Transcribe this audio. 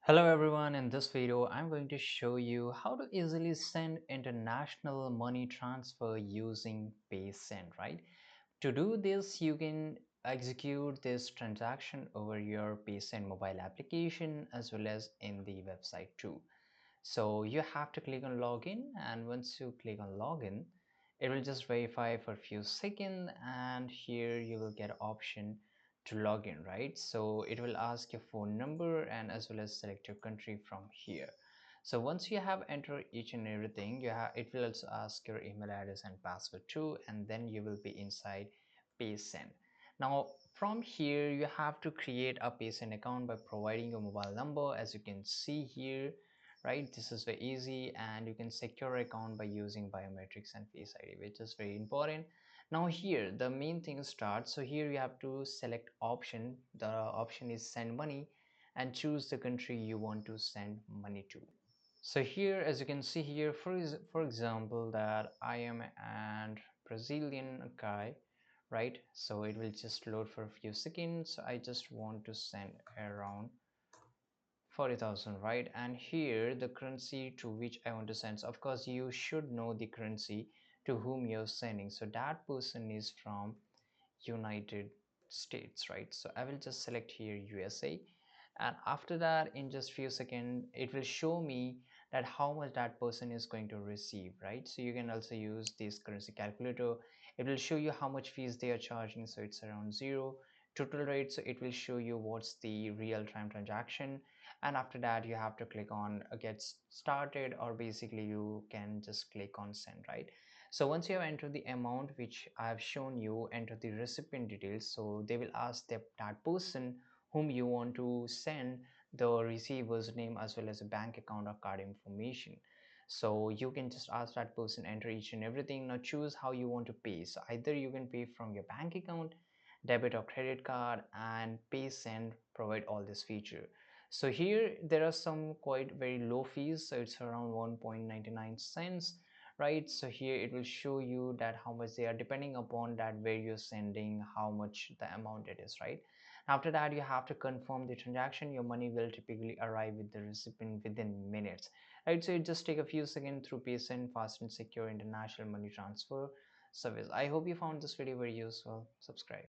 Hello everyone, in this video I'm going to show you how to easily send international money transfer using PaySend, right? To do this, you can execute this transaction over your PaySend mobile application as well as in the website too. So you have to click on login, and once you click on login, it will just verify for a few seconds, and here you will get option to log in, right? So it will ask your phone number and as well as select your country from here. So once you have entered each and everything, it will also ask your email address and password too, and then you will be inside PaySend. Now from here you have to create a PaySend account by providing your mobile number, as you can see here, right? This is very easy, and you can secure account by using biometrics and face id, which is very important. Now here the main thing starts. So here you have to select option. The option is send money, and choose the country you want to send money to. So here, as you can see here, for example, that I am an Brazilian guy, right? So it will just load for a few seconds. I just want to send around 40,000, right? And here the currency to which I want to send. So of course you should know the currency to whom you're sending. So that person is from United States, right? So I will just select here USA, and after that in just few seconds it will show me that how much that person is going to receive, right? So you can also use this currency calculator. It will show you how much fees they are charging. So it's around zero total rate. So it will show you what's the real-time transaction, and after that you have to click on get started, or basically you can just click on send, right? So once you have entered the amount which I have shown you, enter the recipient details. So they will ask that person whom you want to send the receiver's name as well as a bank account or card information. So you can just ask that person, enter each and everything. Now choose how you want to pay. So either you can pay from your bank account, debit or credit card, and PaySend provide all this feature. So here there are some quite very low fees. So it's around 1.99 cents, right? So here it will show you that how much they are, depending upon that where you're sending, how much the amount it is, right? After that you have to confirm the transaction. Your money will typically arrive with the recipient within minutes, right? So it just take a few seconds through PaySend, fast and secure international money transfer service. I hope you found this video very useful. Subscribe.